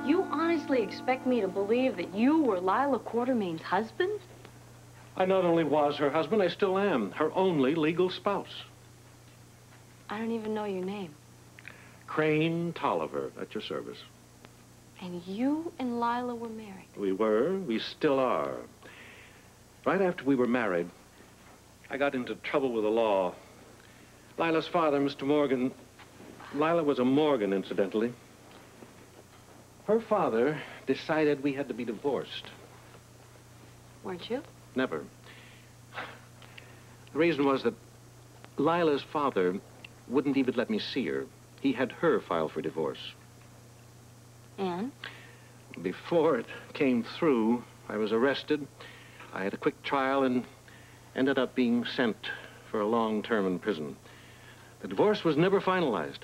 You honestly expect me to believe that you were Lila Quartermaine's husband? I not only was her husband, I still am her only legal spouse. I don't even know your name. Crane Tolliver, at your service. And you and Lila were married? We were, we still are. Right after we were married, I got into trouble with the law. Lila's father, Mr. Morgan, Lila was a Morgan, incidentally. Her father decided we had to be divorced. Weren't you? Never. The reason was that Lila's father wouldn't even let me see her. He had her file for divorce. And? Before it came through, I was arrested. I had a quick trial and ended up being sent for a long term in prison. The divorce was never finalized.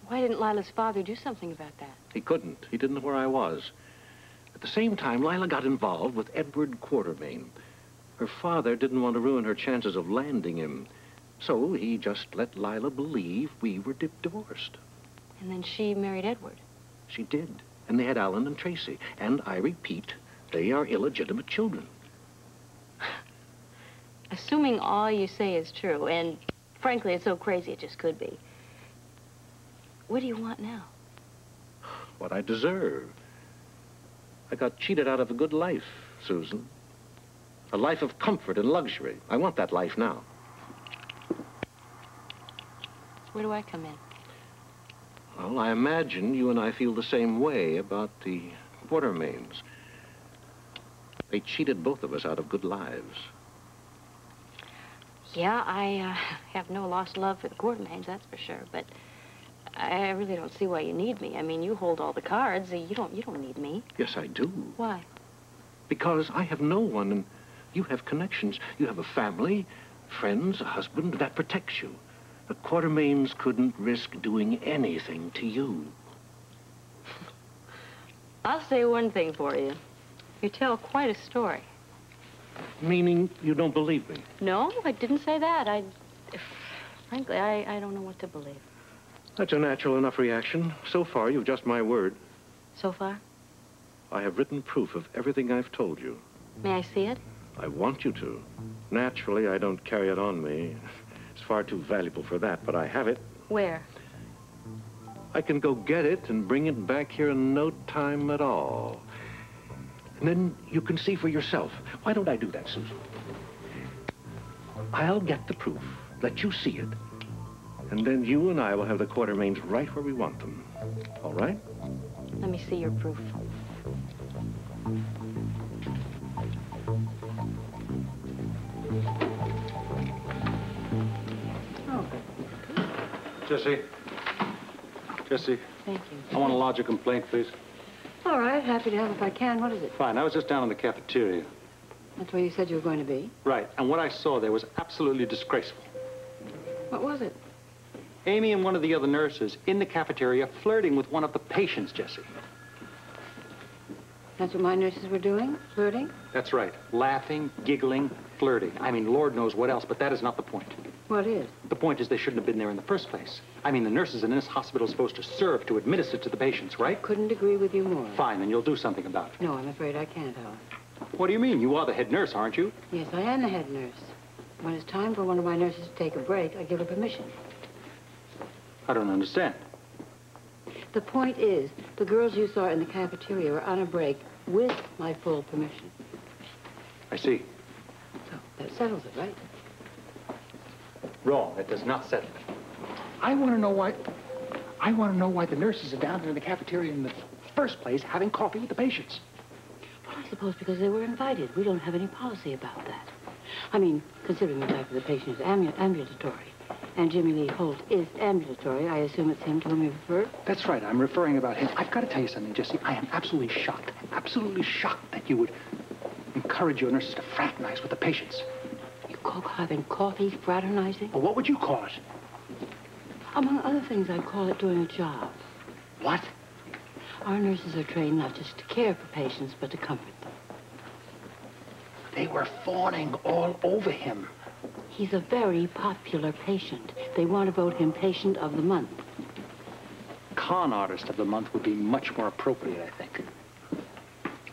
Why didn't Lila's father do something about that? He couldn't. He didn't know where I was. At the same time, Lila got involved with Edward Quartermaine. Her father didn't want to ruin her chances of landing him. So he just let Lila believe we were divorced. And then she married Edward? She did. And they had Alan and Tracy. And I repeat, they are illegitimate children. Assuming all you say is true, and frankly, it's so crazy it just could be. What do you want now? What I deserve. I got cheated out of a good life, Susan. A life of comfort and luxury. I want that life now. Where do I come in? Well, I imagine you and I feel the same way about the Quartermaines. They cheated both of us out of good lives. Yeah, I have no lost love for the Quartermaines, that's for sure, but I really don't see why you need me. I mean, you hold all the cards. You don't need me. Yes, I do. Why? Because I have no one, and you have connections. You have a family, friends, a husband, that protects you. The Quartermaines couldn't risk doing anything to you. I'll say one thing for you. You tell quite a story. Meaning you don't believe me? No, I didn't say that. Frankly, I don't know what to believe. That's a natural enough reaction. So far, you've just my word. So far? I have written proof of everything I've told you. May I see it? I want you to. Naturally, I don't carry it on me. It's far too valuable for that, but I have it. Where? I can go get it and bring it back here in no time at all. And then you can see for yourself. Why don't I do that, Susan? I'll get the proof, let you see it, and then you and I will have the Quartermaines right where we want them. All right? Let me see your proof. Oh. Jessie. Jessie. Thank you. I want to lodge a complaint, please. All right, happy to help if I can. What is it? Fine. I was just down in the cafeteria. That's where you said you were going to be? Right. And what I saw there was absolutely disgraceful. What was it? Amy and one of the other nurses in the cafeteria flirting with one of the patients, Jessie. That's what my nurses were doing? Flirting? That's right. Laughing, giggling, flirting. I mean, Lord knows what else, but that is not the point. What is? The point is they shouldn't have been there in the first place. I mean, the nurses in this hospital are supposed to serve, to administer to the patients, right? Couldn't agree with you more. Fine, then you'll do something about it. No, I'm afraid I can't, Helen. What do you mean? You are the head nurse, aren't you? Yes, I am the head nurse. When it's time for one of my nurses to take a break, I give her permission. I don't understand. The point is, the girls you saw in the cafeteria were on a break with my full permission. I see. So, that settles it, right? Wrong. That does not settle it. I want to know why the nurses are down there in the cafeteria in the first place having coffee with the patients. Well, I suppose because they were invited. We don't have any policy about that. I mean, considering the fact that the patient is ambulatory, and Jimmy Lee Holt is ambulatory, I assume it's him to whom you refer? That's right. I'm referring about him. I've got to tell you something, Jessie. I am absolutely shocked that you would encourage your nurses to fraternize with the patients. You call having coffee fraternizing? Well, what would you call it? Among other things, I'd call it doing a job. What? Our nurses are trained not just to care for patients, but to comfort them. They were fawning all over him. He's a very popular patient. They want to vote him patient of the month. con artist of the month would be much more appropriate, I think.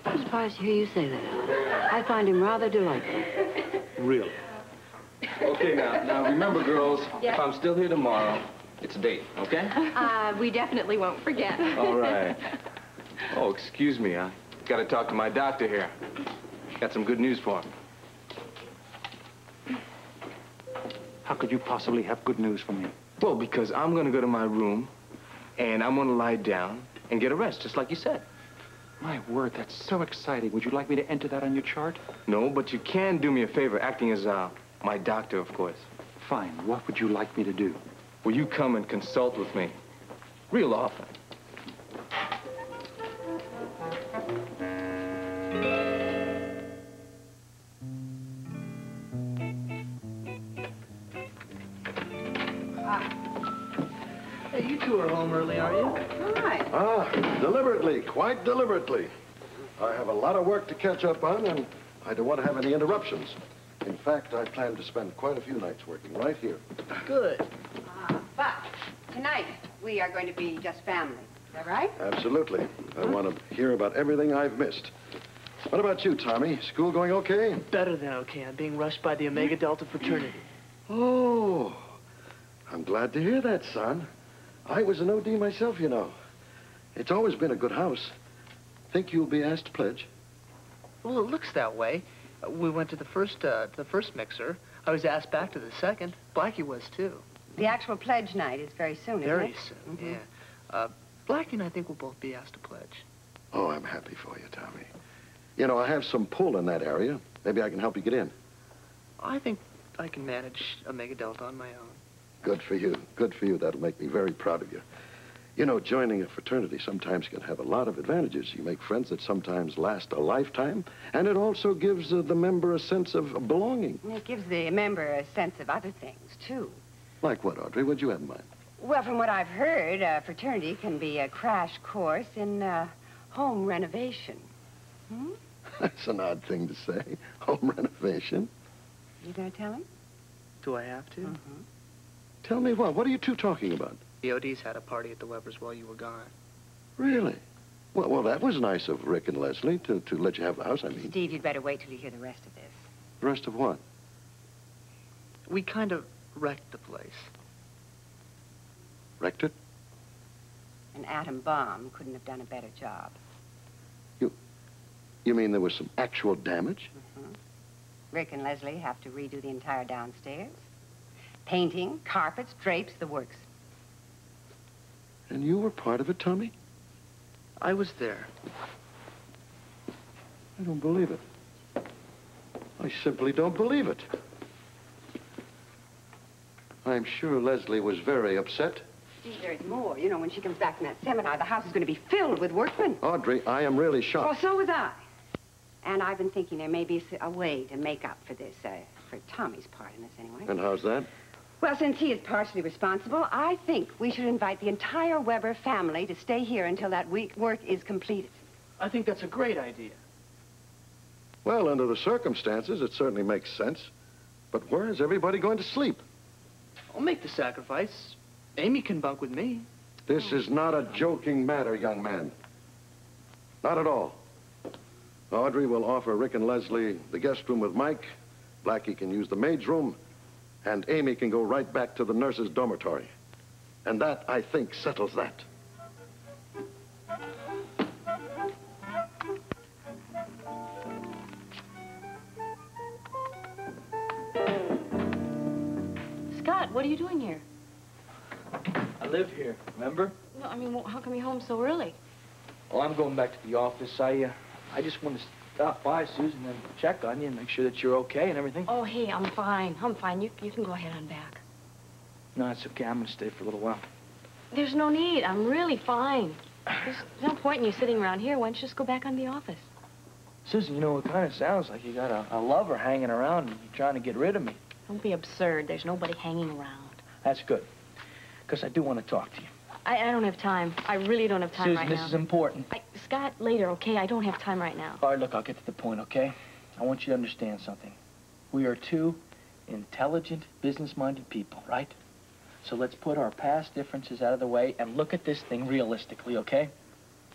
I'm surprised to hear you say that, Alan. I find him rather delightful. Really? Okay, now remember, girls, Yes. if I'm still here tomorrow, it's a date, okay? We definitely won't forget. All right. Oh, excuse me. I got to talk to my doctor here. Got some good news for him. How could you possibly have good news for me? Well, because I'm going to go to my room, and I'm going to lie down and get a rest, just like you said. My word, that's so exciting. Would you like me to enter that on your chart? No, but you can do me a favor, acting as my doctor, of course. Fine. What would you like me to do? Will you come and consult with me? Real often. Hey, you two are home early, are you? Hi. Ah, deliberately, quite deliberately. I have a lot of work to catch up on, and I don't want to have any interruptions. In fact, I plan to spend quite a few nights working right here. Good. But tonight, we are going to be just family. Is that right? Absolutely. I want to hear about everything I've missed. What about you, Tommy? School going okay? Better than okay. I'm being rushed by the Omega Delta fraternity. Oh, I'm glad to hear that, son. I was an OD myself, you know. It's always been a good house. Think you'll be asked to pledge? Well, it looks that way. We went to the first mixer. I was asked back to the second. Blackie was, too. The actual pledge night is very soon, isn't Very it? soon, yeah. Blackie and I think we'll both be asked to pledge. Oh, I'm happy for you, Tommy. You know, I have some pull in that area. Maybe I can help you get in. I think I can manage Omega Delta on my own. Good for you. Good for you. That'll make me very proud of you. You know, joining a fraternity sometimes can have a lot of advantages. You make friends that sometimes last a lifetime, and it also gives the member a sense of belonging. And it gives the member a sense of other things, too. Like what, Audrey? What'd you have in mind? Well, from what I've heard, a fraternity can be a crash course in home renovation. Hmm? That's an odd thing to say. Home renovation. You gonna tell him? Do I have to? Mm-hmm. Tell me what? What are you two talking about? The ODs had a party at the Webbers while you were gone. Really? Well, that was nice of Rick and Leslie to let you have the house, I mean. Steve, you'd better wait till you hear the rest of this. The rest of what? We kind of wrecked the place. Wrecked it? An atom bomb couldn't have done a better job. You mean there was some actual damage? Mm-hmm. Rick and Leslie have to redo the entire downstairs. Painting, carpets, drapes, the works. And you were part of it, Tommy? I was there. I don't believe it. I simply don't believe it. I'm sure Leslie was very upset. Steve, there's more. You know, when she comes back from that seminar, the house is going to be filled with workmen. Audrey, I am really shocked. Well, so was I. And I've been thinking there may be a way to make up for this, for Tommy's part in this anyway. And how's that? Well, since he is partially responsible, I think we should invite the entire Weber family to stay here until that work is completed. I think that's a great idea. Well, under the circumstances, it certainly makes sense. But where is everybody going to sleep? I'll make the sacrifice. Amy can bunk with me. This is not a joking matter, young man. Not at all. Audrey will offer Rick and Leslie the guest room with Mike. Blackie can use the maid's room. And Amy can go right back to the nurse's dormitory. And that, I think, settles that. Scott, what are you doing here? I live here, remember? No, I mean, well, how come you're home so early? Well, I'm going back to the office. I just want to stop by, Susan, and check on you and make sure that you're okay and everything. Oh, hey, I'm fine. I'm fine. You can go ahead on back. No, it's okay. I'm going to stay for a little while. There's no need. I'm really fine. There's no point in you sitting around here. Why don't you just go back on the office? Susan, you know, it kind of sounds like you got a lover hanging around and you're trying to get rid of me. Don't be absurd. There's nobody hanging around. That's good, because I do want to talk to you. I don't have time. I really don't have time Susan, right now. this is important. Scott, later, okay? I don't have time right now. All right, look, I'll get to the point, okay? I want you to understand something. We are two intelligent, business-minded people, right? So let's put our past differences out of the way and look at this thing realistically, okay?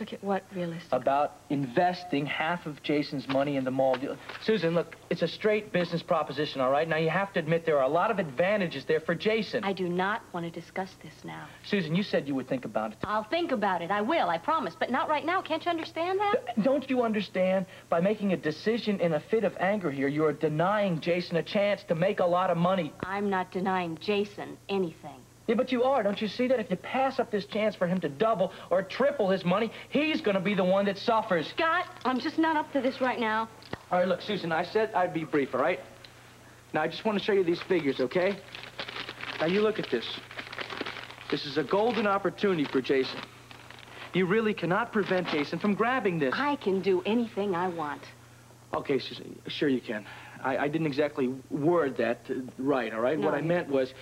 Look at what, realistic? About investing half of Jason's money in the mall deal. Susan, look, it's a straight business proposition, all right? Now, you have to admit there are a lot of advantages there for Jason. I do not want to discuss this now. Susan, you said you would think about it. I'll think about it. I will, I promise. But not right now. Can't you understand that? Don't you understand? By making a decision in a fit of anger here, you're denying Jason a chance to make a lot of money. I'm not denying Jason anything. Yeah, but you are. Don't you see that? If you pass up this chance for him to double or triple his money, he's going to be the one that suffers. Scott, I'm just not up to this right now. All right, look, Susan, I said I'd be brief, all right? Now, I just want to show you these figures, okay? Now, you look at this. This is a golden opportunity for Jason. You really cannot prevent Jason from grabbing this. I can do anything I want. Okay, Susan, sure you can. I didn't exactly word that right, all right? No, what I meant was...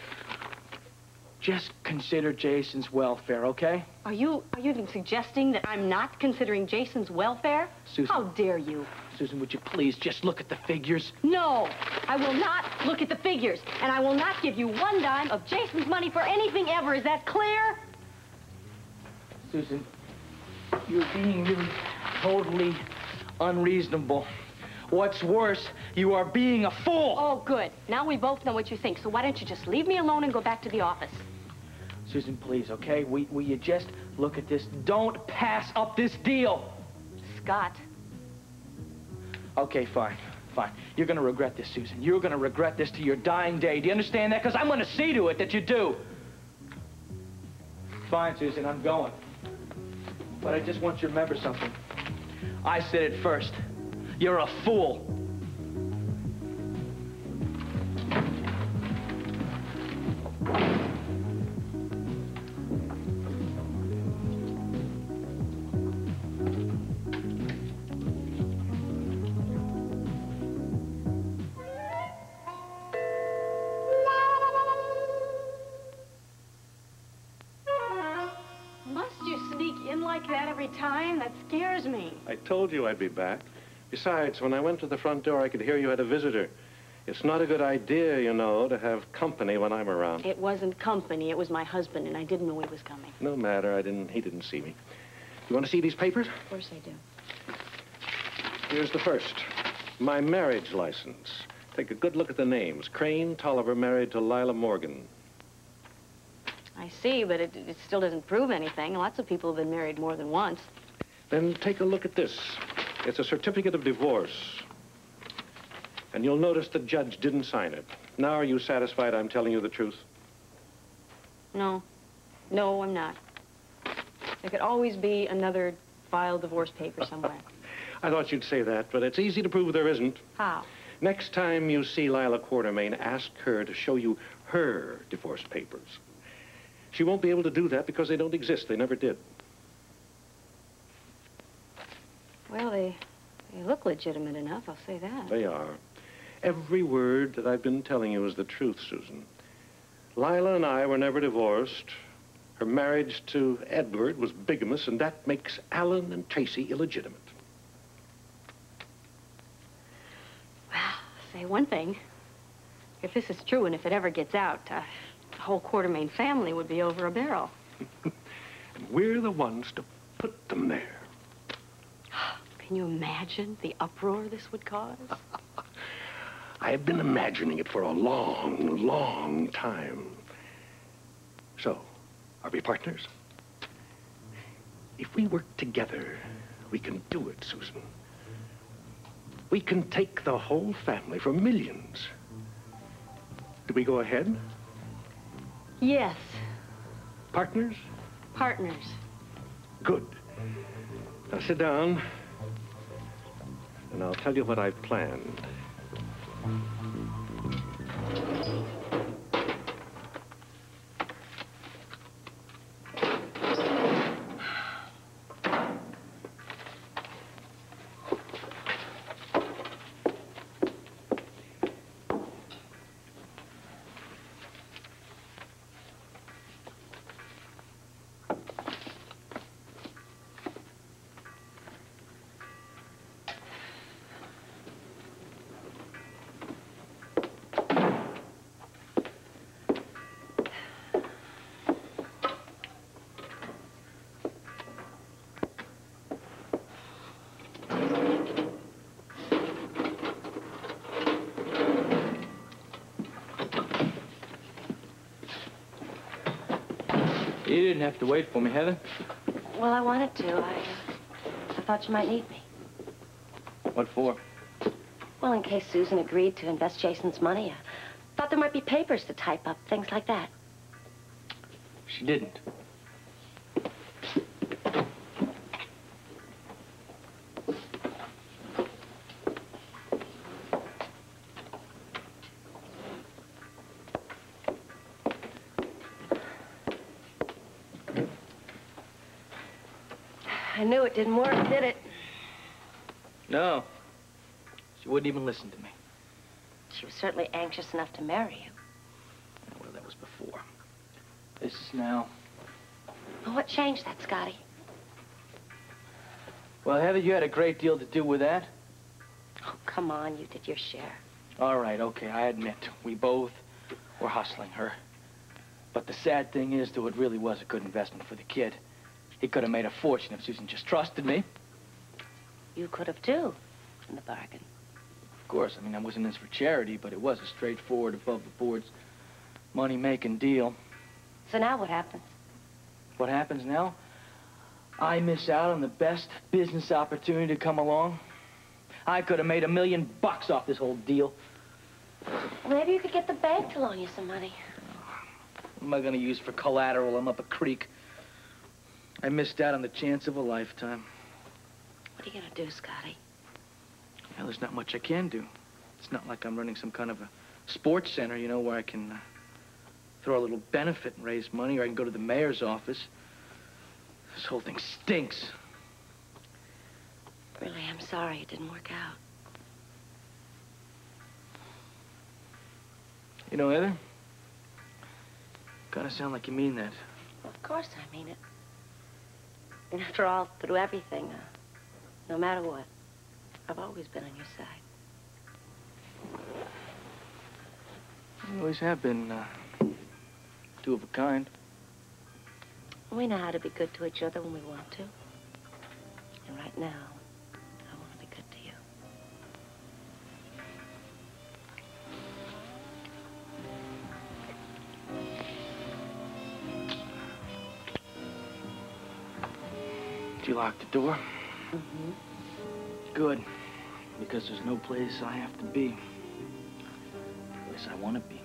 just consider Jason's welfare, okay? Are you even suggesting that I'm not considering Jason's welfare? Susan. How dare you? Susan, would you please just look at the figures? No, I will not look at the figures. And I will not give you one dime of Jason's money for anything ever. Is that clear? Susan, you're being really totally unreasonable. What's worse, you are being a fool. Oh, good. Now we both know what you think, so why don't you just leave me alone and go back to the office? Susan, please, okay? Will you just look at this? Don't pass up this deal. Scott. Okay, fine. You're gonna regret this, Susan. You're gonna regret this to your dying day. Do you understand that? Because I'm gonna see to it that you do. Fine, Susan, I'm going. But I just want you to remember something. I said it first. You're a fool. Must you sneak in like that every time? That scares me. I told you I'd be back. Besides, when I went to the front door, I could hear you had a visitor. It's not a good idea, you know, to have company when I'm around. It wasn't company. It was my husband, and I didn't know he was coming. No matter. He didn't see me. You want to see these papers? Of course I do. Here's the first. My marriage license. Take a good look at the names. Crane, Tolliver, married to Lila Morgan. I see, but it still doesn't prove anything. Lots of people have been married more than once. Then take a look at this. It's a certificate of divorce. And you'll notice the judge didn't sign it. Now are you satisfied I'm telling you the truth? No. No, I'm not. There could always be another filed divorce paper somewhere. I thought you'd say that, but it's easy to prove there isn't. How? Next time you see Lila Quartermaine, ask her to show you her divorce papers. She won't be able to do that because they don't exist. They never did. Well, they look legitimate enough, I'll say that. They are. Every word that I've been telling you is the truth, Susan. Lila and I were never divorced. Her marriage to Edward was bigamous, and that makes Alan and Tracy illegitimate. Well, I'll say one thing. If this is true, and if it ever gets out, the whole Quartermaine family would be over a barrel. And we're the ones to put them there. Can you imagine the uproar this would cause? I have been imagining it for a long, long time. So, are we partners? If we work together, we can do it, Susan. We can take the whole family for millions. Do we go ahead? Yes. Partners? Partners. Good. Now sit down, and I'll tell you what I've planned. You didn't have to wait for me, Heather. Well, I wanted to. I thought you might need me. What for? Well, in case Susan agreed to invest Jason's money, I thought there might be papers to type up, things like that. She didn't. I knew it didn't work, did it? No. She wouldn't even listen to me. She was certainly anxious enough to marry you. Well, that was before. This is now. Well, what changed that, Scotty? Well, Heather, you had a great deal to do with that. Oh, come on, you did your share. All right, okay, I admit. We both were hustling her. But the sad thing is, though, it really was a good investment for the kid. He could have made a fortune if Susan just trusted me. You could have, too, in the bargain. Of course, I mean, I wasn't in this for charity, but it was a straightforward, above-the-boards, money-making deal. So now what happens? What happens now? I miss out on the best business opportunity to come along. I could have made $1 million off this whole deal. Maybe you could get the bank to loan you some money. What am I going to use for collateral? I'm up a creek. I missed out on the chance of a lifetime. What are you going to do, Scotty? Well, there's not much I can do. It's not like I'm running some kind of a sports center, you know, where I can throw a little benefit and raise money, or I can go to the mayor's office. This whole thing stinks. Really, I'm sorry it didn't work out. You know, Heather, kind of sound like you mean that. Well, of course I mean it. And after all, through everything, no matter what, I've always been on your side. You always have been, two of a kind. We know how to be good to each other when we want to. And right now, I want to be good to you. Did you lock the door? Mm-hmm. Good. Because there's no place I have to be. Place I want to be.